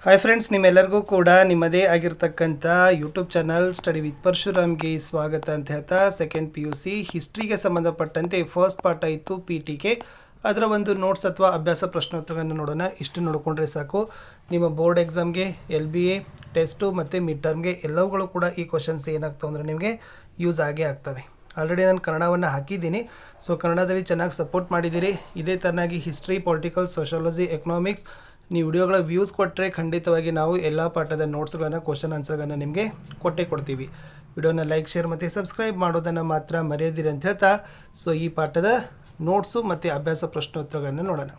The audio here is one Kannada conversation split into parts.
ಹಾಯ್ ಫ್ರೆಂಡ್ಸ್, ನಿಮ್ಮೆಲ್ಲರಿಗೂ ಕೂಡ ನಿಮ್ಮದೇ ಆಗಿರ್ತಕ್ಕಂಥ ಯೂಟ್ಯೂಬ್ ಚಾನಲ್ ಸ್ಟಡಿ ವಿತ್ ಪರಶುರಾಮ್ಗೆ ಸ್ವಾಗತ ಅಂತ ಹೇಳ್ತಾ ಸೆಕೆಂಡ್ PUC ಹಿಸ್ಟ್ರಿಗೆ ಸಂಬಂಧಪಟ್ಟಂತೆ ಫಸ್ಟ್ ಪಾರ್ಟ್ ಆಯಿತು PTಗೆ. ಅದರ ಒಂದು ನೋಟ್ಸ್ ಅಥವಾ ಅಭ್ಯಾಸ ಪ್ರಶ್ನೋತ್ತರಗಳನ್ನು ನೋಡೋಣ. ಇಷ್ಟು ನೋಡಿಕೊಂಡ್ರೆ ಸಾಕು. ನಿಮ್ಮ ಬೋರ್ಡ್ ಎಕ್ಸಾಮ್ಗೆ, LBA ಟೆಸ್ಟು ಮತ್ತು ಮಿಡ್ ಟರ್ಮ್ಗೆ ಎಲ್ಲವುಗಳು ಕೂಡ ಈ ಕ್ವಶನ್ಸ್ ಏನಾಗ್ತವೆ ಅಂದರೆ ನಿಮಗೆ ಯೂಸ್ ಆಗೇ ಆಗ್ತವೆ. ಆಲ್ರೆಡಿ ನಾನು ಕನ್ನಡವನ್ನು ಹಾಕಿದ್ದೀನಿ. ಸೊ ಕನ್ನಡದಲ್ಲಿ ಚೆನ್ನಾಗಿ ಸಪೋರ್ಟ್ ಮಾಡಿದ್ದೀರಿ. ಇದೇ ಥರನಾಗಿ ಹಿಸ್ಟ್ರಿ, ಪೊಲಿಟಿಕಲ್, ಸೋಷಾಲಜಿ, ಎಕನಾಮಿಕ್ಸ್ ನೀವು ವಿಡಿಯೋಗಳ ವ್ಯೂಸ್ ಕೊಟ್ಟರೆ ಖಂಡಿತವಾಗಿ ನಾವು ಎಲ್ಲ ಪಾಠದ ನೋಟ್ಸ್ಗಳನ್ನು, ಕ್ವಶನ್ ಆನ್ಸರ್ಗಳನ್ನು ನಿಮಗೆ ಕೊಡ್ತೀವಿ. ವಿಡಿಯೋನ ಲೈಕ್, ಶೇರ್ ಮತ್ತು ಸಬ್ಸ್ಕ್ರೈಬ್ ಮಾಡೋದನ್ನು ಮಾತ್ರ ಮರೆಯದಿರಿ ಅಂತ ಹೇಳ್ತಾ ಸೊ ಈ ಪಾಠದ ನೋಟ್ಸು ಮತ್ತು ಅಭ್ಯಾಸ ಪ್ರಶ್ನೋತ್ತರಗಳನ್ನು ನೋಡೋಣ.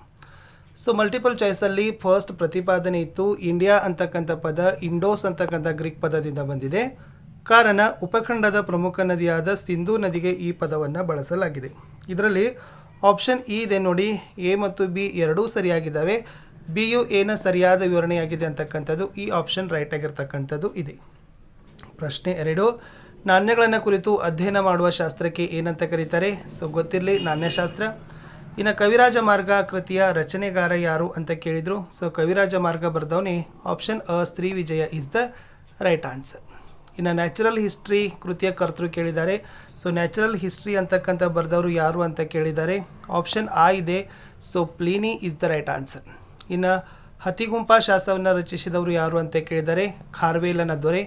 ಸೊ ಮಲ್ಟಿಪಲ್ ಚಾಯ್ಸಲ್ಲಿ ಫಸ್ಟ್ ಪ್ರತಿಪಾದನೆ ಇತ್ತು, ಇಂಡಿಯಾ ಅಂತಕ್ಕಂಥ ಪದ ಇಂಡೋಸ್ ಅಂತಕ್ಕಂಥ ಗ್ರೀಕ್ ಪದದಿಂದ ಬಂದಿದೆ. ಕಾರಣ, ಉಪಖಂಡದ ಪ್ರಮುಖ ನದಿಯಾದ ಸಿಂಧೂ ನದಿಗೆ ಈ ಪದವನ್ನು ಬಳಸಲಾಗಿದೆ. ಇದರಲ್ಲಿ ಆಪ್ಷನ್ ಇ ಇದೆ ನೋಡಿ. ಎ ಮತ್ತು ಬಿ ಎರಡೂ ಸರಿಯಾಗಿದ್ದಾವೆ. ಬಿಯು ಎನ ಸರಿಯಾದ ವಿವರಣೆಯಾಗಿದೆ ಅಂತಕ್ಕಂಥದ್ದು ಈ ಆಪ್ಷನ್ ರೈಟ್ ಆಗಿರ್ತಕ್ಕಂಥದ್ದು ಇದೆ. ಪ್ರಶ್ನೆ 2, ನಾಣ್ಯಗಳನ್ನು ಕುರಿತು ಅಧ್ಯಯನ ಮಾಡುವ ಶಾಸ್ತ್ರಕ್ಕೆ ಏನಂತ ಕರೀತಾರೆ? ಸೊ ಗೊತ್ತಿರಲಿ, ನಾಣ್ಯಶಾಸ್ತ್ರ. ಇನ್ನು ಕವಿರಾಜ ಮಾರ್ಗ ಕೃತಿಯ ರಚನೆಗಾರ ಯಾರು ಅಂತ ಕೇಳಿದರು. ಸೊ ಕವಿರಾಜ ಮಾರ್ಗ ಬರೆದವನೇ option A Shri Vijaya is the right answer. ಇನ್ನು ನ್ಯಾಚುರಲ್ ಹಿಸ್ಟ್ರಿ ಕೃತಿಯ ಕರ್ತೃ ಕೇಳಿದ್ದಾರೆ. ಸೊ ನ್ಯಾಚುರಲ್ ಹಿಸ್ಟ್ರಿ ಅಂತಕ್ಕಂಥ ಬರೆದವರು ಯಾರು ಅಂತ ಕೇಳಿದ್ದಾರೆ. ಆಪ್ಷನ್ ಆ ಇದೆ. So Pliny is the right answer. ಇನ್ನು ಹತಿಗುಂಪ ಶಾಸನವನ್ನು ರಚಿಸಿದವರು ಯಾರು ಅಂತ ಕೇಳಿದ್ದಾರೆ. ಖಾರ್ವೇಲನ ದೊರೆ.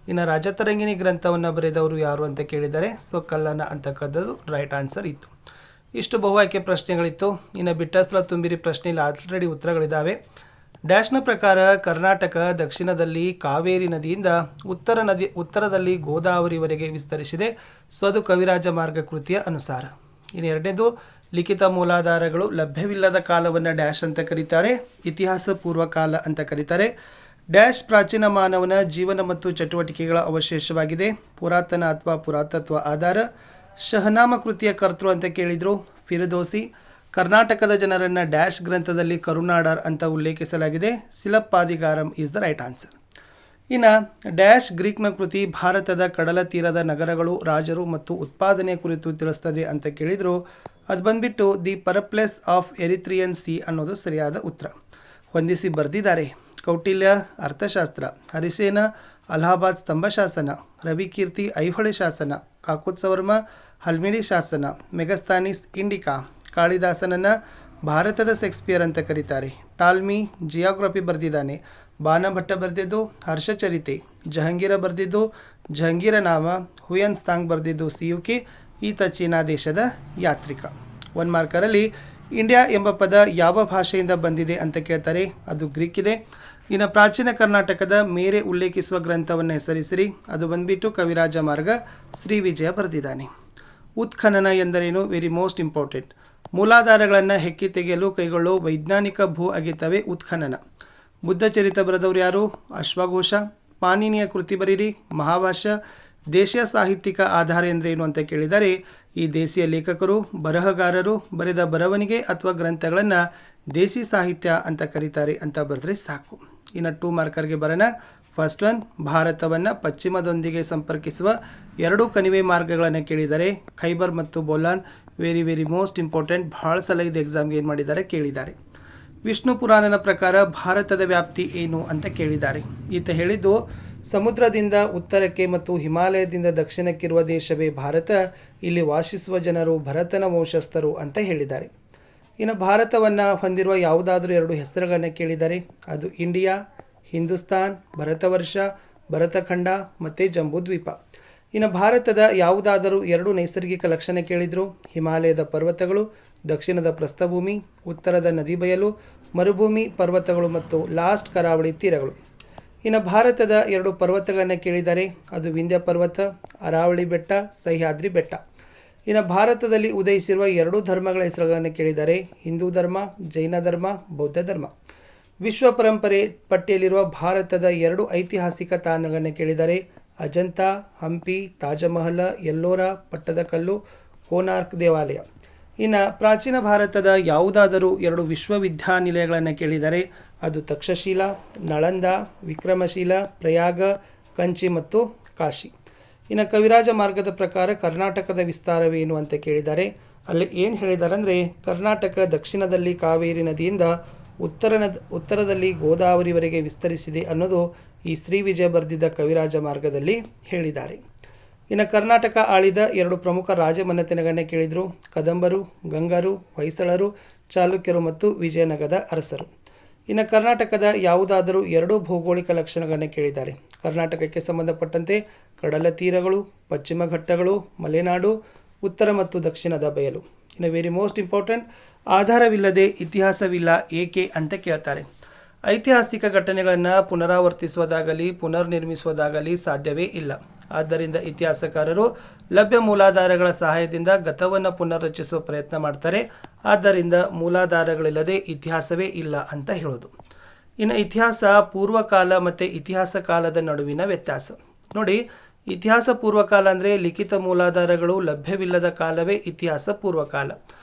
ಇನ್ನು ರಾಜತರಂಗಿಣಿ ಗ್ರಂಥವನ್ನು ಬರೆದವರು ಯಾರು ಅಂತ ಕೇಳಿದ್ದಾರೆ. ಸೊ ಕಲ್ಲನ ಅಂತಕ್ಕಂಥದ್ದು ರೈಟ್ ಆನ್ಸರ್ ಇತ್ತು. ಇಷ್ಟು ಬಹು ಆಯ್ಕೆ ಪ್ರಶ್ನೆಗಳಿತ್ತು. ಇನ್ನು ಬಿಟ್ಟ ಸ್ಥಳ ತುಂಬಿರಿ ಪ್ರಶ್ನೆಯಲ್ಲಿ ಆಲ್ರೆಡಿ ಉತ್ತರಗಳಿದ್ದಾವೆ. ಡ್ಯಾಶ್ನ ಪ್ರಕಾರ ಕರ್ನಾಟಕ ದಕ್ಷಿಣದಲ್ಲಿ ಕಾವೇರಿ ನದಿಯಿಂದ ಉತ್ತರದಲ್ಲಿ ಗೋದಾವರಿವರೆಗೆ ವಿಸ್ತರಿಸಿದೆ. ಸೊ ಅದು ಕವಿರಾಜ ಮಾರ್ಗ ಕೃತಿಯ ಅನುಸಾರ. ಇನ್ನು ಎರಡನೇದು, ಲಿಖಿತ ಮೂಲಾಧಾರಗಳು ಲಭ್ಯವಿಲ್ಲದ ಕಾಲವನ್ನು ಡ್ಯಾಶ್ ಅಂತ ಕರೀತಾರೆ. ಇತಿಹಾಸ ಪೂರ್ವ ಕಾಲ ಅಂತ ಕರೀತಾರೆ. ಡ್ಯಾಶ್ ಪ್ರಾಚೀನ ಮಾನವನ ಜೀವನ ಮತ್ತು ಚಟುವಟಿಕೆಗಳ ಅವಶೇಷವಾಗಿದೆ. ಪುರಾತನ ಅಥವಾ ಪುರಾತತ್ವ ಆಧಾರ. ಶಹನಾಮ ಕೃತಿಯ ಕರ್ತೃ ಅಂತ ಕೇಳಿದರು. ಫಿರದೋಸಿ. ಕರ್ನಾಟಕದ ಜನರನ್ನು ಡ್ಯಾಶ್ ಗ್ರಂಥದಲ್ಲಿ ಕರುನಾಡರ್ ಅಂತ ಉಲ್ಲೇಖಿಸಲಾಗಿದೆ. ಸಿಲಪ್ಪಾದಿಗಾರಂ ಈಸ್ ದ ರೈಟ್ ಆನ್ಸರ್. ಇನ್ನು ಡ್ಯಾಶ್ ಗ್ರೀಕ್ನ ಕೃತಿ ಭಾರತದ ಕಡಲ ತೀರದ ನಗರಗಳು, ರಾಜರು ಮತ್ತು ಉತ್ಪಾದನೆ ಕುರಿತು ತಿಳಿಸ್ತದೆ ಅಂತ ಕೇಳಿದರು. ಅದು ಬಂದ್ಬಿಟ್ಟು ದಿ ಪರಪ್ಲೆಸ್ ಆಫ್ ಎರಿತ್ರಿಯನ್ ಸಿ ಅನ್ನೋದು ಸರಿಯಾದ ಉತ್ತರ. ಹೊಂದಿಸಿ ಬರೆದಿದ್ದಾರೆ. ಕೌಟಿಲ್ಯ ಅರ್ಥಶಾಸ್ತ್ರ, ಹರಿಸೇನ ಅಲಹಾಬಾದ್ ಸ್ತಂಭ ಶಾಸನ, ರವಿಕೀರ್ತಿ ಐಹೊಳೆ ಶಾಸನ, ಕಾಕುತ್ಸವರ್ಮ ಹಲ್ಮಿಡಿ ಶಾಸನ, ಮೆಗಸ್ತಾನಿಸ್ ಇಂಡಿಕಾ. ಕಾಳಿದಾಸನನ್ನು ಭಾರತದ ಶೇಕ್ಸ್ಪಿಯರ್ ಅಂತ ಕರೀತಾರೆ. ಟಾಲ್ಮಿ ಜಿಯೋಗ್ರಫಿ ಬರೆದಿದ್ದಾನೆ. ಬಾಣಭಟ್ಟ ಬರೆದಿದ್ದು ಹರ್ಷಚರಿತೆ. ಜಹಂಗೀರ ಬರೆದಿದ್ದು ಜಹಂಗೀರ ನಾಮ. ಹುಯನ್ ಸ್ತಾಂಗ್ ಬರೆದಿದ್ದು ಸಿಯುಕಿ. ಈತ ಚೀನಾ ದೇಶದ ಯಾತ್ರಿಕ. 1 ಮಾರ್ಕರಲ್ಲಿ ಇಂಡಿಯಾ ಎಂಬ ಪದ ಯಾವ ಭಾಷೆಯಿಂದ ಬಂದಿದೆ ಅಂತ ಕೇಳ್ತಾರೆ. ಅದು ಗ್ರೀಕ್ ಇದೆ. ಇನ್ನು ಪ್ರಾಚೀನ ಕರ್ನಾಟಕದ ಮೇರೆ ಉಲ್ಲೇಖಿಸುವ ಗ್ರಂಥವನ್ನು ಹೆಸರಿಸಿರಿ. ಅದು ಬಂದ್ಬಿಟ್ಟು ಕವಿರಾಜ ಮಾರ್ಗ, ಶ್ರೀ ವಿಜಯ ಬರೆದಿದ್ದಾನೆ. ಉತ್ಖನನ ಎಂದರೇನು? Very most important. ಮೂಲಾಧಾರಗಳನ್ನು ಹೆಕ್ಕಿ ತೆಗೆಯಲು ಕೈಗೊಳ್ಳುವ ವೈಜ್ಞಾನಿಕ ಭೂ ಅಗೆತವೇ ಉತ್ಖನನ. ಬುದ್ಧ ಚರಿತ ಬರೆದವರು ಯಾರು? ಅಶ್ವಘೋಷ. ಪಾಣಿನಿಯ ಕೃತಿ ಬರೀರಿ. ಮಹಾಭಾಷ್ಯ. ದೇಶೀಯ ಸಾಹಿತ್ಯಿಕ ಆಧಾರ ಎಂದರೇನು ಅಂತ ಕೇಳಿದರೆ ಈ ದೇಶೀಯ ಲೇಖಕರು, ಬರಹಗಾರರು ಬರೆದ ಬರವಣಿಗೆ ಅಥವಾ ಗ್ರಂಥಗಳನ್ನು ದೇಸಿ ಸಾಹಿತ್ಯ ಅಂತ ಕರೀತಾರೆ ಅಂತ ಬರೆದ್ರೆ ಸಾಕು. ಇನ್ನು 2 ಮಾರ್ಕರ್ಗೆ ಬರೋಣ. ಫಸ್ಟ್ ಒನ್, ಭಾರತವನ್ನು ಪಶ್ಚಿಮದೊಂದಿಗೆ ಸಂಪರ್ಕಿಸುವ 2 ಕಣಿವೆ ಮಾರ್ಗಗಳನ್ನು ಕೇಳಿದ್ದಾರೆ. ಖೈಬರ್ ಮತ್ತು ಬೋಲಾನ್. Very most important. ಭಾಳ ಸಲ ಇದು ಎಕ್ಸಾಮ್ಗೆ ಏನು ಮಾಡಿದ್ದಾರೆ ಕೇಳಿದ್ದಾರೆ. ವಿಷ್ಣು ಪುರಾಣನ ಪ್ರಕಾರ ಭಾರತದ ವ್ಯಾಪ್ತಿ ಏನು ಅಂತ ಕೇಳಿದ್ದಾರೆ. ಈತ ಹೇಳಿದ್ದು ಸಮುದ್ರದಿಂದ ಉತ್ತರಕ್ಕೆ ಮತ್ತು ಹಿಮಾಲಯದಿಂದ ದಕ್ಷಿಣಕ್ಕಿರುವ ದೇಶವೇ ಭಾರತ. ಇಲ್ಲಿ ವಾಸಿಸುವ ಜನರು ಭರತನ ವಂಶಸ್ಥರು ಅಂತ ಹೇಳಿದ್ದಾರೆ. ಇನ್ನು ಭಾರತವನ್ನು ಹೊಂದಿರುವ ಯಾವುದಾದ್ರೂ 2 ಹೆಸರುಗಳನ್ನು ಕೇಳಿದ್ದಾರೆ. ಅದು ಇಂಡಿಯಾ, ಹಿಂದೂಸ್ತಾನ್, ಭರತವರ್ಷ, ಭರತಖಂಡ ಮತ್ತು ಜಂಬೂದ್ವೀಪ. ಇನ್ನು ಭಾರತದ ಯಾವುದಾದರೂ 2 ನೈಸರ್ಗಿಕ ಲಕ್ಷಣ ಕೇಳಿದರು. ಹಿಮಾಲಯದ ಪರ್ವತಗಳು, ದಕ್ಷಿಣದ ಪ್ರಸ್ಥಭೂಮಿ, ಉತ್ತರದ ನದಿ ಬಯಲು, ಮರುಭೂಮಿ ಪರ್ವತಗಳು ಮತ್ತು ಲಾಸ್ಟ್ ಕರಾವಳಿ ತೀರಗಳು. ಇನ್ನು ಭಾರತದ 2 ಪರ್ವತಗಳನ್ನು ಕೇಳಿದ್ದಾರೆ. ಅದು ವಿಂಧ್ಯ ಪರ್ವತ, ಅರಾವಳಿ ಬೆಟ್ಟ, ಸಹ್ಯಾದ್ರಿ ಬೆಟ್ಟ. ಇನ್ನು ಭಾರತದಲ್ಲಿ ಉದಯಿಸಿರುವ 2 ಧರ್ಮಗಳ ಹೆಸರುಗಳನ್ನು ಕೇಳಿದ್ದಾರೆ. ಹಿಂದೂ ಧರ್ಮ, ಜೈನ ಧರ್ಮ, ಬೌದ್ಧ ಧರ್ಮ. ವಿಶ್ವ ಪರಂಪರೆ ಪಟ್ಟಿಯಲ್ಲಿರುವ ಭಾರತದ 2 ಐತಿಹಾಸಿಕ ತಾಣಗಳನ್ನು ಕೇಳಿದ್ದಾರೆ. ಅಜಂತ, ಹಂಪಿ, ತಾಜಮಹಲ, ಎಲ್ಲೋರ, ಪಟ್ಟದಕಲ್ಲು, ಕೋನಾರ್ಕ್ ದೇವಾಲಯ. ಇನ್ನು ಪ್ರಾಚೀನ ಭಾರತದ ಯಾವುದಾದರೂ 2 ವಿಶ್ವವಿದ್ಯಾನಿಲಯಗಳನ್ನು ಕೇಳಿದ್ದಾರೆ. ಅದು ತಕ್ಷಶಿಲಾ, ನಳಂದ, ವಿಕ್ರಮಶೀಲ, ಪ್ರಯಾಗ, ಕಂಚಿ ಮತ್ತು ಕಾಶಿ. ಇನ್ನು ಕವಿರಾಜ ಮಾರ್ಗದ ಪ್ರಕಾರ ಕರ್ನಾಟಕದ ವಿಸ್ತಾರವೇನು ಅಂತ ಕೇಳಿದ್ದಾರೆ. ಅಲ್ಲಿ ಏನು ಹೇಳಿದ್ದಾರೆ ಅಂದರೆ ಕರ್ನಾಟಕ ದಕ್ಷಿಣದಲ್ಲಿ ಕಾವೇರಿ ನದಿಯಿಂದ ಉತ್ತರದಲ್ಲಿ ಗೋದಾವರಿವರೆಗೆ ವಿಸ್ತರಿಸಿದೆ ಅನ್ನೋದು ಈ ಶ್ರೀ ವಿಜಯ ಬರೆದಿದ್ದ ಕವಿರಾಜ ಮಾರ್ಗದಲ್ಲಿ ಹೇಳಿದ್ದಾರೆ. ಇನ್ನು ಕರ್ನಾಟಕ ಆಳಿದ 2 ಪ್ರಮುಖ ರಾಜಮನೆತನಗಳನ್ನ ಕೇಳಿದರು. ಕದಂಬರು, ಗಂಗರು, ಹೊಯ್ಸಳರು, ಚಾಲುಕ್ಯರು ಮತ್ತು ವಿಜಯನಗರದ ಅರಸರು. ಇನ್ನು ಕರ್ನಾಟಕದ ಯಾವುದಾದರೂ 2 ಭೌಗೋಳಿಕ ಲಕ್ಷಣಗಳನ್ನು ಕೇಳಿದ್ದಾರೆ. ಕರ್ನಾಟಕಕ್ಕೆ ಸಂಬಂಧಪಟ್ಟಂತೆ ಕಡಲ ತೀರಗಳು, ಪಶ್ಚಿಮ ಘಟ್ಟಗಳು, ಮಲೆನಾಡು, ಉತ್ತರ ಮತ್ತು ದಕ್ಷಿಣದ ಬಯಲು. ಇನ್ನು ವೆರಿ ಮೋಸ್ಟ್ ಇಂಪಾರ್ಟೆಂಟ್, ಆಧಾರವಿಲ್ಲದೆ ಇತಿಹಾಸವಿಲ್ಲ ಏಕೆ ಅಂತ ಕೇಳ್ತಾರೆ. ಐತಿಹಾಸಿಕ ಘಟನೆಗಳನ್ನು ಪುನರಾವರ್ತಿಸುವುದಾಗಲಿ ಪುನರ್ನಿರ್ಮಿಸುವುದಾಗಲಿ ಸಾಧ್ಯವೇ ಇಲ್ಲ. ಆದ್ದರಿಂದ ಇತಿಹಾಸಕಾರರು ಲಭ್ಯ ಮೂಲಾಧಾರಗಳ ಸಹಾಯದಿಂದ ಗತವನ್ನು ಪುನರ್ರಚಿಸುವ ಪ್ರಯತ್ನ ಮಾಡ್ತಾರೆ. ಆದ್ದರಿಂದ ಮೂಲಾಧಾರಗಳಿಲ್ಲದೆ ಇತಿಹಾಸವೇ ಇಲ್ಲ ಅಂತ ಹೇಳೋದು. ಇನ್ನು ಇತಿಹಾಸ ಪೂರ್ವಕಾಲ ಮತ್ತು ಇತಿಹಾಸ ಕಾಲದ ನಡುವಿನ ವ್ಯತ್ಯಾಸ ನೋಡಿ. ಇತಿಹಾಸ ಪೂರ್ವಕಾಲ ಅಂದರೆ ಲಿಖಿತ ಮೂಲಾಧಾರಗಳು ಲಭ್ಯವಿಲ್ಲದ ಕಾಲವೇ ಇತಿಹಾಸ ಪೂರ್ವಕಾಲ.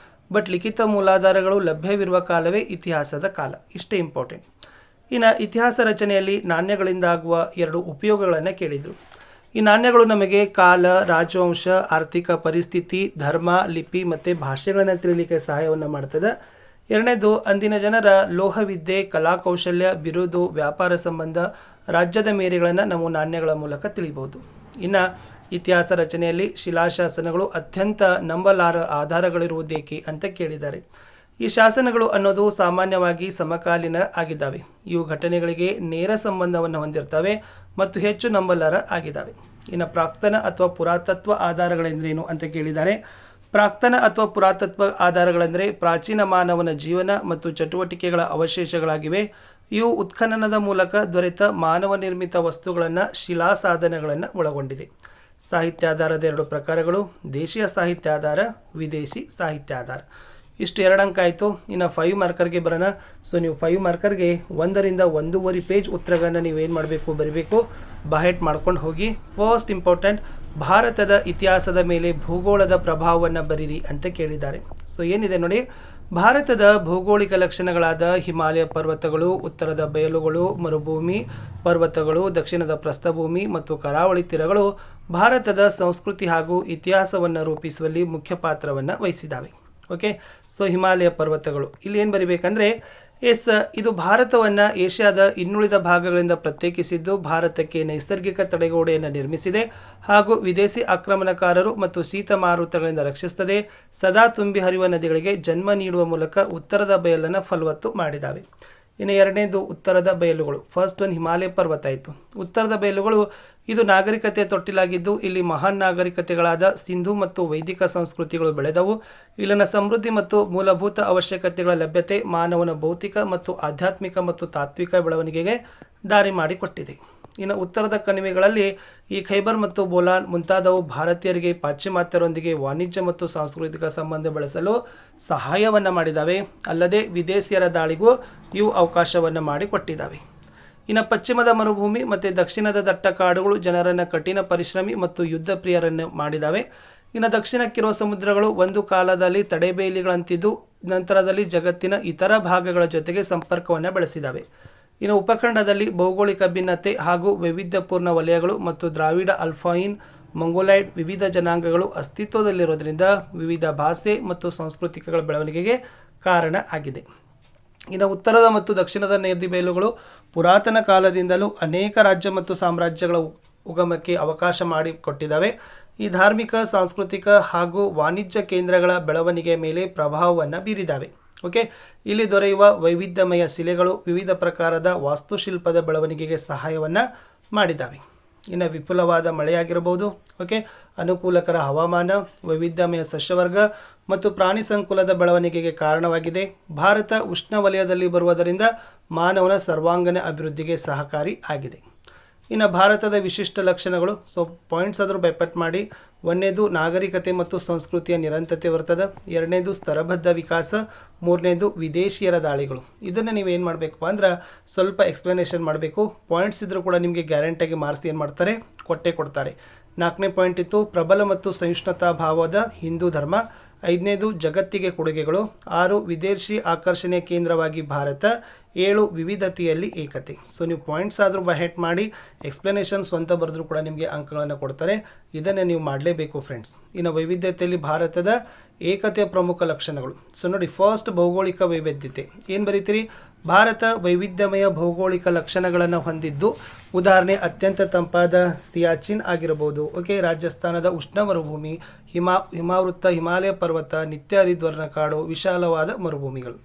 ಬಟ್ ಲಿಖಿತ ಮೂಲಾಧಾರಗಳು ಲಭ್ಯವಿರುವ ಕಾಲವೇ ಇತಿಹಾಸದ ಕಾಲ. ಇಷ್ಟೇ ಇಂಪಾರ್ಟೆಂಟ್. ಇನ್ನು ಇತಿಹಾಸ ರಚನೆಯಲ್ಲಿ ನಾಣ್ಯಗಳಿಂದಾಗುವ 2 ಉಪಯೋಗಗಳನ್ನು ಕೇಳಿದರು. ಈ ನಾಣ್ಯಗಳು ನಮಗೆ ಕಾಲ, ರಾಜವಂಶ, ಆರ್ಥಿಕ ಪರಿಸ್ಥಿತಿ, ಧರ್ಮ, ಲಿಪಿ ಮತ್ತು ಭಾಷೆಗಳನ್ನು ತಿಳಿಯಲಿಕ್ಕೆ ಸಹಾಯವನ್ನು ಮಾಡ್ತದೆ. ಎರಡನೇದು, ಅಂದಿನ ಜನರ ಲೋಹವಿದ್ಯೆ, ಕಲಾಕೌಶಲ್ಯ, ಬಿರುದು, ವ್ಯಾಪಾರ ಸಂಬಂಧ, ರಾಜ್ಯದ ಮೇರೆಗಳನ್ನು ನಾವು ನಾಣ್ಯಗಳ ಮೂಲಕ ತಿಳಿಬಹುದು. ಇನ್ನು ಇತಿಹಾಸ ರಚನೆಯಲ್ಲಿ ಶಿಲಾಶಾಸನಗಳು ಅತ್ಯಂತ ನಂಬಲಾರ ಆಧಾರಗಳಿರುವುದೇಕೆ ಅಂತ ಕೇಳಿದ್ದಾರೆ. ಈ ಶಾಸನಗಳು ಅನ್ನೋದು ಸಾಮಾನ್ಯವಾಗಿ ಸಮಕಾಲೀನ ಆಗಿದ್ದಾವೆ. ಇವು ಘಟನೆಗಳಿಗೆ ನೇರ ಸಂಬಂಧವನ್ನು ಹೊಂದಿರ್ತವೆ ಮತ್ತು ಹೆಚ್ಚು ನಂಬಲಾರ ಆಗಿದ್ದಾವೆ. ಇನ್ನು ಪ್ರಾಕ್ತನ ಅಥವಾ ಪುರಾತತ್ವ ಆಧಾರಗಳೆಂದರೇನು ಅಂತ ಕೇಳಿದ್ದಾರೆ. ಪ್ರಾಕ್ತನ ಅಥವಾ ಪುರಾತತ್ವ ಆಧಾರಗಳೆಂದರೆ ಪ್ರಾಚೀನ ಮಾನವನ ಜೀವನ ಮತ್ತು ಚಟುವಟಿಕೆಗಳ ಅವಶೇಷಗಳಾಗಿವೆ. ಇವು ಉತ್ಖನನದ ಮೂಲಕ ದೊರೆತ ಮಾನವ ನಿರ್ಮಿತ ವಸ್ತುಗಳನ್ನು, ಶಿಲಾ ಸಾಧನಗಳನ್ನು ಒಳಗೊಂಡಿದೆ. ಸಾಹಿತ್ಯಾಧಾರದ 2 ಪ್ರಕಾರಗಳು: ದೇಶೀಯ ಸಾಹಿತ್ಯಾಧಾರ, ವಿದೇಶಿ ಸಾಹಿತ್ಯಾಧಾರ. ಇಷ್ಟು 2 ಅಂಕ ಆಯಿತು. ಇನ್ನು 5 ಮಾರ್ಕರ್ಗೆ ಬರೋಣ. ಸೊ ನೀವು 5 ಮಾರ್ಕರ್ಗೆ 1 ರಿಂದ 1.5 ಪೇಜ್ ಉತ್ತರಗಳನ್ನು ನೀವೇನು ಮಾಡಬೇಕು, ಬರೀಬೇಕು, ಬಾಹೆಟ್ ಮಾಡ್ಕೊಂಡು ಹೋಗಿ. ಫಸ್ಟ್ ಇಂಪಾರ್ಟೆಂಟ್, ಭಾರತದ ಇತಿಹಾಸದ ಮೇಲೆ ಭೂಗೋಳದ ಪ್ರಭಾವವನ್ನು ಬರೀರಿ ಅಂತ ಕೇಳಿದ್ದಾರೆ. ಸೊ ಏನಿದೆ ನೋಡಿ, ಭಾರತದ ಭೌಗೋಳಿಕ ಲಕ್ಷಣಗಳಾದ ಹಿಮಾಲಯ ಪರ್ವತಗಳು, ಉತ್ತರದ ಬಯಲುಗಳು, ಮರುಭೂಮಿ ಪರ್ವತಗಳು, ದಕ್ಷಿಣದ ಪ್ರಸ್ಥಭೂಮಿ ಮತ್ತು ಕರಾವಳಿ ತೀರಗಳು ಭಾರತದ ಸಂಸ್ಕೃತಿ ಹಾಗೂ ಇತಿಹಾಸವನ್ನು ರೂಪಿಸುವಲ್ಲಿ ಮುಖ್ಯ ಪಾತ್ರವನ್ನು ವಹಿಸಿದ್ದಾವೆ. ಓಕೆ, ಸೊ ಹಿಮಾಲಯ ಪರ್ವತಗಳು ಇಲ್ಲಿ ಏನು ಬರಿಬೇಕಂದ್ರೆ, ಇದು ಭಾರತವನ್ನು ಏಷ್ಯಾದ ಇನ್ನುಳಿದ ಭಾಗಗಳಿಂದ ಪ್ರತ್ಯೇಕಿಸಿದ್ದು, ಭಾರತಕ್ಕೆ ನೈಸರ್ಗಿಕ ತಡೆಗೋಡೆಯನ್ನು ನಿರ್ಮಿಸಿದೆ ಹಾಗೂ ವಿದೇಶಿ ಆಕ್ರಮಣಕಾರರು ಮತ್ತು ಶೀತ ಮಾರುತಗಳಿಂದ ರಕ್ಷಿಸುತ್ತದೆ. ಸದಾ ತುಂಬಿ ಹರಿಯುವ ನದಿಗಳಿಗೆ ಜನ್ಮ ನೀಡುವ ಮೂಲಕ ಉತ್ತರದ ಬಯಲನ್ನು ಫಲವತ್ತು ಮಾಡಿದ್ದಾವೆ. ಇನ್ನು ಎರಡನೇದು ಉತ್ತರದ ಬಯಲುಗಳು. ಫಸ್ಟ್ ಒನ್ ಹಿಮಾಲಯ ಪರ್ವತ ಆಯಿತು. ಉತ್ತರದ ಬಯಲುಗಳು ಇದು ನಾಗರಿಕತೆ ತೊಟ್ಟಿಲಾಗಿದ್ದು, ಇಲ್ಲಿ ಮಹಾನ್ ನಾಗರಿಕತೆಗಳಾದ ಸಿಂಧು ಮತ್ತು ವೈದಿಕ ಸಂಸ್ಕೃತಿಗಳು ಬೆಳೆದವು. ಇಲ್ಲಿನ ಸಮೃದ್ಧಿ ಮತ್ತು ಮೂಲಭೂತ ಅವಶ್ಯಕತೆಗಳ ಲಭ್ಯತೆ ಮಾನವನ ಭೌತಿಕ ಮತ್ತು ಆಧ್ಯಾತ್ಮಿಕ ಮತ್ತು ತಾತ್ವಿಕ ಬೆಳವಣಿಗೆಗೆ ದಾರಿ ಮಾಡಿಕೊಟ್ಟಿದೆ. ಇನ್ನು ಉತ್ತರದ ಕಣಿವೆಗಳಲ್ಲಿ ಈ ಖೈಬರ್ ಮತ್ತು ಬೋಲಾನ್ ಮುಂತಾದವು ಭಾರತೀಯರಿಗೆ ಪಾಶ್ಚಿಮಾತ್ಯರೊಂದಿಗೆ ವಾಣಿಜ್ಯ ಮತ್ತು ಸಾಂಸ್ಕೃತಿಕ ಸಂಬಂಧ ಬೆಳೆಸಲು ಸಹಾಯವನ್ನು ಮಾಡಿದ್ದಾವೆ. ಅಲ್ಲದೆ ವಿದೇಶಿಯರ ದಾಳಿಗೂ ಇವು ಅವಕಾಶವನ್ನು ಮಾಡಿಕೊಟ್ಟಿದ್ದಾವೆ. ಇನ್ನು ಪಶ್ಚಿಮದ ಮರುಭೂಮಿ ಮತ್ತು ದಕ್ಷಿಣದ ದಟ್ಟ ಕಾಡುಗಳು ಜನರನ್ನು ಕಠಿಣ ಪರಿಶ್ರಮಿ ಮತ್ತು ಯುದ್ಧ ಪ್ರಿಯರನ್ನು ಮಾಡಿದ್ದಾವೆ. ಇನ್ನು ದಕ್ಷಿಣಕ್ಕಿರುವ ಸಮುದ್ರಗಳು ಒಂದು ಕಾಲದಲ್ಲಿ ತಡೆಬೇಲಿಗಳಂತಿದ್ದು, ನಂತರದಲ್ಲಿ ಜಗತ್ತಿನ ಇತರ ಭಾಗಗಳ ಜೊತೆಗೆ ಸಂಪರ್ಕವನ್ನು ಬೆಳೆಸಿದ್ದಾವೆ. ಇನ್ನು ಉಪಖಂಡದಲ್ಲಿ ಭೌಗೋಳಿಕ ಭಿನ್ನತೆ ಹಾಗೂ ವೈವಿಧ್ಯಪೂರ್ಣ ವಲಯಗಳು ಮತ್ತು ದ್ರಾವಿಡ, ಅಲ್ಫೈನ್, ಮಂಗೋಲೈಡ್ ವಿವಿಧ ಜನಾಂಗಗಳು ಅಸ್ತಿತ್ವದಲ್ಲಿರೋದ್ರಿಂದ ವಿವಿಧ ಭಾಷೆ ಮತ್ತು ಸಂಸ್ಕೃತಿಗಳ ಬೆಳವಣಿಗೆಗೆ ಕಾರಣ ಆಗಿದೆ. ಇನ್ನು ಉತ್ತರದ ಮತ್ತು ದಕ್ಷಿಣದ ನದಿ ಬಯಲುಗಳು ಪುರಾತನ ಕಾಲದಿಂದಲೂ ಅನೇಕ ರಾಜ್ಯ ಮತ್ತು ಸಾಮ್ರಾಜ್ಯಗಳ ಉಗಮಕ್ಕೆ ಅವಕಾಶ ಮಾಡಿಕೊಟ್ಟಿದ್ದಾವೆ. ಈ ಧಾರ್ಮಿಕ, ಸಾಂಸ್ಕೃತಿಕ ಹಾಗೂ ವಾಣಿಜ್ಯ ಕೇಂದ್ರಗಳ ಬೆಳವಣಿಗೆಯ ಮೇಲೆ ಪ್ರಭಾವವನ್ನು ಬೀರಿದ್ದಾವೆ. ಓಕೆ, ಇಲ್ಲಿ ದೊರೆಯುವ ವೈವಿಧ್ಯಮಯ ಶಿಲೆಗಳು ವಿವಿಧ ಪ್ರಕಾರದ ವಾಸ್ತುಶಿಲ್ಪದ ಬೆಳವಣಿಗೆಗೆ ಸಹಾಯವನ್ನು ಮಾಡಿದ್ದಾವೆ. ಇನ್ನು ವಿಪುಲವಾದ ಮಳೆಯಾಗಿರಬಹುದು, ಓಕೆ, ಅನುಕೂಲಕರ ಹವಾಮಾನ, ವೈವಿಧ್ಯಮಯ ಸಸ್ಯವರ್ಗ ಮತ್ತು ಪ್ರಾಣಿ ಸಂಕುಲದ ಬೆಳವಣಿಗೆಗೆ ಕಾರಣವಾಗಿದೆ. ಭಾರತ ಉಷ್ಣವಲಯದಲ್ಲಿ ಬರುವುದರಿಂದ ಮಾನವನ ಸರ್ವಾಂಗೀಣ ಅಭಿವೃದ್ಧಿಗೆ ಸಹಕಾರಿ ಆಗಿದೆ. ಇನ್ನು ಭಾರತದ ವಿಶಿಷ್ಟ ಲಕ್ಷಣಗಳು. ಸೊ ಪಾಯಿಂಟ್ಸ್ ಆದರೂ ಬೈಪಟ್ ಮಾಡಿ. ಒಂದನೇದು ನಾಗರಿಕತೆ ಮತ್ತು ಸಂಸ್ಕೃತಿಯ ನಿರಂತರತೆ ಬರ್ತದೆ. ಎರಡನೇದು ಸ್ತರಬದ್ಧ ವಿಕಾಸ. ಮೂರನೇದು ವಿದೇಶಿಯರ ದಾಳಿಗಳು. ಇದನ್ನು ನೀವು ಏನು ಮಾಡಬೇಕಪ್ಪ ಅಂದ್ರೆ ಸ್ವಲ್ಪ ಎಕ್ಸ್ಪ್ಲನೇಷನ್ ಮಾಡಬೇಕು. ಪಾಯಿಂಟ್ಸ್ ಇದ್ದರೂ ಕೂಡ ನಿಮಗೆ ಗ್ಯಾರಂಟಿಯಾಗಿ ಮಾರ್ಕ್ಸ್ ಏನು ಮಾಡ್ತಾರೆ, ಕೊಡ್ತಾರೆ. 4ನೇ ಪಾಯಿಂಟ್ ಇತ್ತು ಪ್ರಬಲ ಮತ್ತು ಸಹಿಷ್ಣುತಾ ಭಾವದ ಹಿಂದೂ ಧರ್ಮ. 5ನೇದು ಜಗತ್ತಿಗೆ ಕೊಡುಗೆಗಳು. 6 ವಿದೇಶಿ ಆಕರ್ಷಣೆಯ ಕೇಂದ್ರವಾಗಿ ಭಾರತ. 7 ವಿವಿಧತೆಯಲ್ಲಿ ಏಕತೆ. ಸೊ ನೀವು ಪಾಯಿಂಟ್ಸ್ ಆದರೂ ಬಹೆಟ್ ಮಾಡಿ ಎಕ್ಸ್ಪ್ಲನೇಷನ್ ಸ್ವಂತ ಬರೆದ್ರೂ ಕೂಡ ನಿಮಗೆ ಅಂಕಗಳನ್ನು ಕೊಡ್ತಾರೆ. ಇದನ್ನೇ ನೀವು ಮಾಡಲೇಬೇಕು ಫ್ರೆಂಡ್ಸ್. ಇನ್ನು ವೈವಿಧ್ಯತೆಯಲ್ಲಿ ಭಾರತದ ಏಕತೆಯ ಪ್ರಮುಖ ಲಕ್ಷಣಗಳು. ಸೊ ನೋಡಿ, ಫಸ್ಟ್ ಭೌಗೋಳಿಕ ವೈವಿಧ್ಯತೆ ಏನು ಬರೀತೀರಿ, ಭಾರತ ವೈವಿಧ್ಯಮಯ ಭೌಗೋಳಿಕ ಲಕ್ಷಣಗಳನ್ನು ಹೊಂದಿದ್ದು, ಉದಾಹರಣೆ ಅತ್ಯಂತ ತಂಪಾದ ಸಿಯಾಚಿನ್ ಆಗಿರಬಹುದು. ಓಕೆ, ರಾಜಸ್ಥಾನದ ಉಷ್ಣ ಮರುಭೂಮಿ, ಹಿಮಾವೃತ ಹಿಮಾಲಯ ಪರ್ವತ, ನಿತ್ಯ ಹರಿದ್ವರ್ಣ ಕಾಡು, ವಿಶಾಲವಾದ ಮರುಭೂಮಿಗಳು.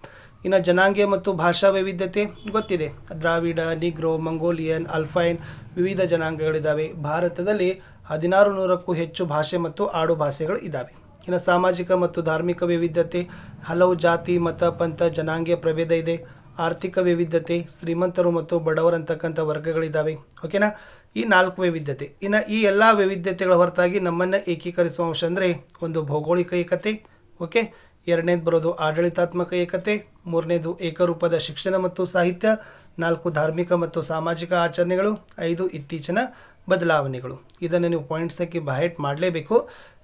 ಇನ್ನು ಜನಾಂಗೀಯ ಮತ್ತು ಭಾಷಾ ವೈವಿಧ್ಯತೆ ಗೊತ್ತಿದೆ. ದ್ರಾವಿಡ, ನಿಗ್ರೋ, ಮಂಗೋಲಿಯನ್, ಅಲ್ಫೈನ್ ವಿವಿಧ ಜನಾಂಗಗಳಿದ್ದಾವೆ. ಭಾರತದಲ್ಲಿ 1600ಕ್ಕೂ ಹೆಚ್ಚು ಭಾಷೆ ಮತ್ತು ಆಡು ಭಾಷೆಗಳು ಇದ್ದಾವೆ. ಇನ್ನು ಸಾಮಾಜಿಕ ಮತ್ತು ಧಾರ್ಮಿಕ ವೈವಿಧ್ಯತೆ, ಹಲವು ಜಾತಿ, ಮತ, ಪಂಥ, ಜನಾಂಗೀಯ ಪ್ರಭೇದ ಇದೆ. ಆರ್ಥಿಕ ವೈವಿಧ್ಯತೆ, ಶ್ರೀಮಂತರು ಮತ್ತು ಬಡವರಂತಕ್ಕಂಥ ವರ್ಗಗಳಿದ್ದಾವೆ. ಓಕೆನಾ, ಈ 4 ವೈವಿಧ್ಯತೆ. ಇನ್ನು ಈ ಎಲ್ಲ ವೈವಿಧ್ಯತೆಗಳ ಹೊರತಾಗಿ ನಮ್ಮನ್ನು ಏಕೀಕರಿಸುವ ಅಂಶ ಅಂದರೆ ಒಂದು ಭೌಗೋಳಿಕ ಏಕತೆ. ಓಕೆ, ಎರಡನೇದು ಬರೋದು ಆಡಳಿತಾತ್ಮಕ ಏಕತೆ, ಮೂರನೇದು ಏಕರೂಪದ ಶಿಕ್ಷಣ ಮತ್ತು ಸಾಹಿತ್ಯ, 4 ಧಾರ್ಮಿಕ ಮತ್ತು ಸಾಮಾಜಿಕ ಆಚರಣೆಗಳು, 5 ಇತ್ತೀಚಿನ ಬದಲಾವಣೆಗಳು. ಇದನ್ನು ನೀವು ಪಾಯಿಂಟ್ಸ್ ಹಾಕಿ ಬಹೆಟ್ ಮಾಡಲೇಬೇಕು.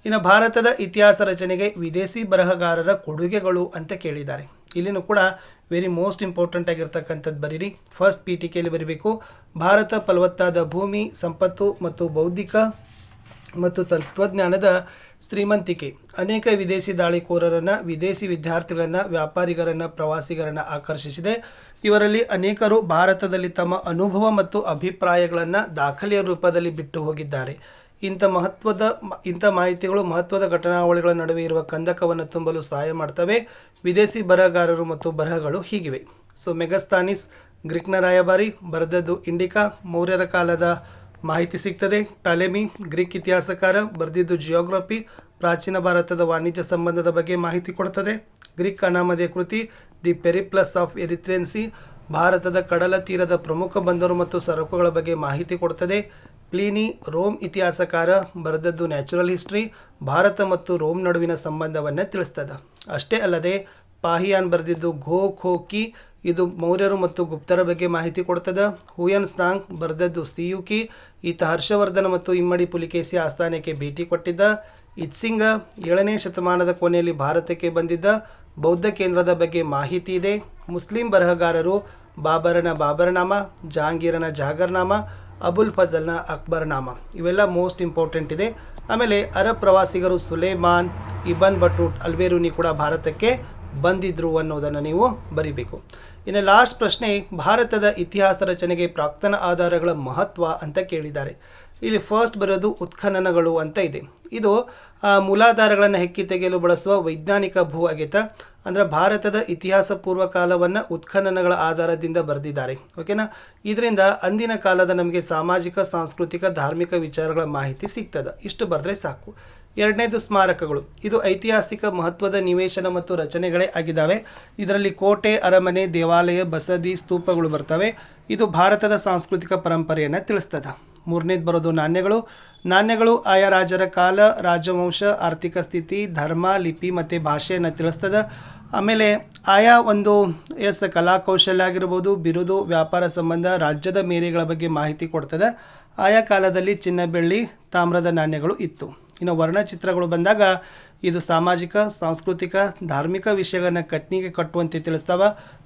ಇನ್ನು ಭಾರತದ ಇತಿಹಾಸ ರಚನೆಗೆ ವಿದೇಶಿ ಬರಹಗಾರರ ಕೊಡುಗೆಗಳು ಅಂತ ಕೇಳಿದ್ದಾರೆ. ಇಲ್ಲಿನೂ ಕೂಡ ವೆರಿ ಮೋಸ್ಟ್ ಇಂಪಾರ್ಟೆಂಟ್ ಆಗಿರ್ತಕ್ಕಂಥದ್ದು ಬರೀರಿ. ಫಸ್ಟ್ ಪೀಠಿಕೆಯಲ್ಲಿ ಬರೀಬೇಕು, ಭಾರತ ಫಲವತ್ತಾದ ಭೂಮಿ, ಸಂಪತ್ತು ಮತ್ತು ಬೌದ್ಧಿಕ ಮತ್ತು ತತ್ವಜ್ಞಾನದ ಶ್ರೀಮಂತಿಕೆ ಅನೇಕ ವಿದೇಶಿ ದಾಳಿಕೋರರನ್ನು, ವಿದೇಶಿ ವಿದ್ಯಾರ್ಥಿಗಳನ್ನು, ವ್ಯಾಪಾರಿಗರನ್ನು, ಪ್ರವಾಸಿಗರನ್ನು ಆಕರ್ಷಿಸಿದೆ. ಇವರಲ್ಲಿ ಅನೇಕರು ಭಾರತದಲ್ಲಿ ತಮ್ಮ ಅನುಭವ ಮತ್ತು ಅಭಿಪ್ರಾಯಗಳನ್ನು ದಾಖಲೆಯ ರೂಪದಲ್ಲಿ ಬಿಟ್ಟು ಹೋಗಿದ್ದಾರೆ. ಇಂಥ ಮಾಹಿತಿಗಳು ಮಹತ್ವದ ಘಟನಾವಳಿಗಳ ನಡುವೆ ಇರುವ ಕಂದಕವನ್ನು ತುಂಬಲು ಸಹಾಯ ಮಾಡ್ತವೆ. ವಿದೇಶಿ ಬರಹಗಾರರು ಮತ್ತು ಬರಹಗಳು ಹೀಗಿವೆ. ಸೊ ಮೆಗಸ್ತಾನಿಸ್ ಗ್ರೀಕ್ನ ರಾಯಭಾರಿ, ಬರೆದದ್ದು ಇಂಡಿಕಾ, ಮೌರ್ಯರ ಕಾಲದ ಮಾಹಿತಿ ಸಿಗ್ತದೆ. ಟಾಲೆಮಿ ಗ್ರೀಕ್ ಇತಿಹಾಸಕಾರ, ಬರೆದಿದ್ದು ಜಿಯೋಗ್ರಫಿ, ಪ್ರಾಚೀನ ಭಾರತದ ವಾಣಿಜ್ಯ ಸಂಬಂಧದ ಬಗ್ಗೆ ಮಾಹಿತಿ ಕೊಡ್ತದೆ. ಗ್ರೀಕ್ ಅನಾಮಧೇಯ ಕೃತಿ ದಿ ಪೆರಿಪ್ಲಸ್ ಆಫ್ ಎರಿಥ್ರೇನ್ ಸಿ, ಭಾರತದ ಕಡಲ ತೀರದ ಪ್ರಮುಖ ಬಂದರು ಮತ್ತು ಸರಕುಗಳ ಬಗ್ಗೆ ಮಾಹಿತಿ ಕೊಡ್ತದೆ. ಪ್ಲೀನಿ ರೋಮ್ ಇತಿಹಾಸಕಾರ, ಬರೆದದ್ದು ನ್ಯಾಚುರಲ್ ಹಿಸ್ಟ್ರಿ, ಭಾರತ ಮತ್ತು ರೋಮ್ ನಡುವಿನ ಸಂಬಂಧವನ್ನು ತಿಳಿಸ್ತದೆ. ಅಷ್ಟೇ ಅಲ್ಲದೆ ಪಾಹಿಯಾನ್ ಬರೆದಿದ್ದು ಘೋ ಖೋ ಕಿ, ಇದು ಮೌರ್ಯರು ಮತ್ತು ಗುಪ್ತರ ಬಗ್ಗೆ ಮಾಹಿತಿ ಕೊಡ್ತದೆ. ಹುಯನ್ ಸಾಂಗ್ ಬರೆದದ್ದು ಸಿಯುಕಿ, ಈತ ಹರ್ಷವರ್ಧನ ಮತ್ತು ಇಮ್ಮಡಿ ಪುಲಿಕೇಶಿ ಆಸ್ಥಾನಕ್ಕೆ ಭೇಟಿ ಕೊಟ್ಟಿದ್ದ. ಇತ್ಸಿಂಗ 7ನೇ ಶತಮಾನದ ಕೊನೆಯಲ್ಲಿ ಭಾರತಕ್ಕೆ ಬಂದಿದ್ದ. ಬೌದ್ಧ ಕೇಂದ್ರದ ಬಗ್ಗೆ ಮಾಹಿತಿ ಇದೆ. ಮುಸ್ಲಿಂ ಬರಹಗಾರರು ಬಾಬರನ ಬಾಬರ್ನಾಮ, ಜಹಾಂಗೀರನ ಜಹಾಗರ್ನಾಮ, ಅಬುಲ್ ಫಜಲ್ನ ಅಕ್ಬರ್ನಾಮ, ಇವೆಲ್ಲ ಮೋಸ್ಟ್ ಇಂಪಾರ್ಟೆಂಟ್ ಇದೆ. ಆಮೇಲೆ ಅರಬ್ ಪ್ರವಾಸಿಗರು ಸುಲೇಮಾನ್, ಇಬನ್ ಬಟೂಟ್, ಅಲ್ಬೇರುನಿ ಕೂಡ ಭಾರತಕ್ಕೆ ಬಂದಿದ್ರು ಅನ್ನೋದನ್ನು ನೀವು ಬರಿಬೇಕು. ಇನ್ನು ಲಾಸ್ಟ್ ಪ್ರಶ್ನೆ, ಭಾರತದ ಇತಿಹಾಸ ರಚನೆಗೆ ಪ್ರಾಕ್ತನ ಆಧಾರಗಳ ಮಹತ್ವ ಅಂತ ಕೇಳಿದ್ದಾರೆ. ಇಲ್ಲಿ ಫಸ್ಟ್ ಬರೋದು ಉತ್ಖನನಗಳು ಅಂತ ಇದೆ. ಇದು ಮೂಲಾಧಾರಗಳನ್ನು ಹೆಕ್ಕಿ ತೆಗೆಯಲು ಬಳಸುವ ವೈಜ್ಞಾನಿಕ ಭೂ ಅಗೆತ. ಅಂದರೆ ಭಾರತದ ಇತಿಹಾಸ ಪೂರ್ವಕಾಲವನ್ನು ಉತ್ಖನನಗಳ ಆಧಾರದಿಂದ ಬರೆದಿದ್ದಾರೆ. ಓಕೆನಾ, ಇದರಿಂದ ಅಂದಿನ ಕಾಲದ ನಮಗೆ ಸಾಮಾಜಿಕ, ಸಾಂಸ್ಕೃತಿಕ, ಧಾರ್ಮಿಕ ವಿಚಾರಗಳ ಮಾಹಿತಿ ಸಿಗ್ತದೆ. ಇಷ್ಟು ಬರೆದ್ರೆ ಸಾಕು. ಎರಡನೇದು ಸ್ಮಾರಕಗಳು. ಇದು ಐತಿಹಾಸಿಕ ಮಹತ್ವದ ನಿವೇಶನ ಮತ್ತು ರಚನೆಗಳೇ ಆಗಿದ್ದಾವೆ. ಇದರಲ್ಲಿ ಕೋಟೆ, ಅರಮನೆ, ದೇವಾಲಯ, ಬಸದಿ, ಸ್ತೂಪಗಳು ಬರ್ತವೆ. ಇದು ಭಾರತದ ಸಾಂಸ್ಕೃತಿಕ ಪರಂಪರೆಯನ್ನು ತಿಳಿಸ್ತದೆ. ಮೂರನೇದು ಬರೋದು ನಾಣ್ಯಗಳು ಆಯಾ ರಾಜರ ಕಾಲ, ರಾಜವಂಶ, ಆರ್ಥಿಕ ಸ್ಥಿತಿ, ಧರ್ಮ, ಲಿಪಿ ಮತ್ತು ಭಾಷೆಯನ್ನು ತಿಳಿಸ್ತದೆ. ಆಮೇಲೆ ಆಯಾ ಒಂದು ಕಲಾಕೌಶಲ್ಯ ಆಗಿರ್ಬೋದು, ಬಿರುದು, ವ್ಯಾಪಾರ ಸಂಬಂಧ, ರಾಜ್ಯದ ಮೇರೆಗಳ ಬಗ್ಗೆ ಮಾಹಿತಿ ಕೊಡ್ತದೆ. ಆಯಾ ಕಾಲದಲ್ಲಿ ಚಿನ್ನ, ಬೆಳ್ಳಿ, ತಾಮ್ರದ ನಾಣ್ಯಗಳು ಇತ್ತು. ಇನ್ನು ವರ್ಣಚಿತ್ರಗಳು ಬಂದಾಗ ಇದು ಸಾಮಾಜಿಕ, ಸಾಂಸ್ಕೃತಿಕ, ಧಾರ್ಮಿಕ ವಿಷಯಗಳನ್ನು ಕಟ್ನಿಗೆ ಕಟ್ಟುವಂತೆ ತಿಳಿಸ್ತಾವ.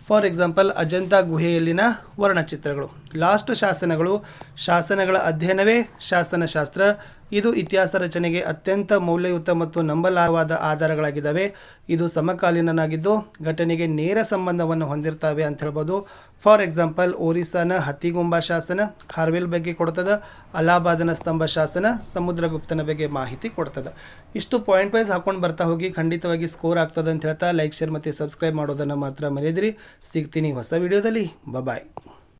ಫಾರ್ ಎಕ್ಸಾಂಪಲ್ ಅಜಂತ ಗುಹೆಯಲ್ಲಿನ ವರ್ಣಚಿತ್ರಗಳು. ಲಾಸ್ಟ್ ಶಾಸನಗಳ ಅಧ್ಯಯನವೇ ಶಾಸನಶಾಸ್ತ್ರ. ಇದು ಇತಿಹಾಸ ರಚನೆಗೆ ಅತ್ಯಂತ ಮೌಲ್ಯಯುತ ಮತ್ತು ನಂಬಲಾರವಾದ ಆಧಾರಗಳಾಗಿದ್ದಾವೆ. ಇದು ಸಮಕಾಲೀನನಾಗಿದ್ದು ಘಟನೆಗೆ ನೇರ ಸಂಬಂಧವನ್ನು ಹೊಂದಿರ್ತವೆ ಅಂತ ಹೇಳ್ಬೋದು. ಫಾರ್ ಎಕ್ಸಾಂಪಲ್ ಒರಿಸ್ಸಾನ ಹತ್ತಿಗುಂಬ ಶಾಸನ ಖಾರ್ವೆಲ್ ಬಗ್ಗೆ ಕೊಡ್ತದೆ. ಅಲಹಾಬಾದನ ಸ್ತಂಭ ಶಾಸನ ಸಮುದ್ರಗುಪ್ತನ ಬಗ್ಗೆ ಮಾಹಿತಿ ಕೊಡ್ತದೆ. ಇಷ್ಟು ಪಾಯಿಂಟ್ ವೈಸ್ ಹಾಕೊಂಡು ಬರ್ತಾ ಹೋಗಿ ಖಂಡಿತವಾಗಿ ಸ್ಕೋರ್ ಆಗ್ತದೆ ಅಂತ ಹೇಳ್ತಾ ಲೈಕ್, ಶೇರ್ ಮತ್ತು ಸಬ್ಸ್ಕ್ರೈಬ್ ಮಾಡೋದನ್ನು ಮಾತ್ರ ಮರೆಯದಿರಿ. ಸಿಗ್ತೀನಿ ಹೊಸ ವಿಡಿಯೋದಲ್ಲಿ. ಬಾಯ್.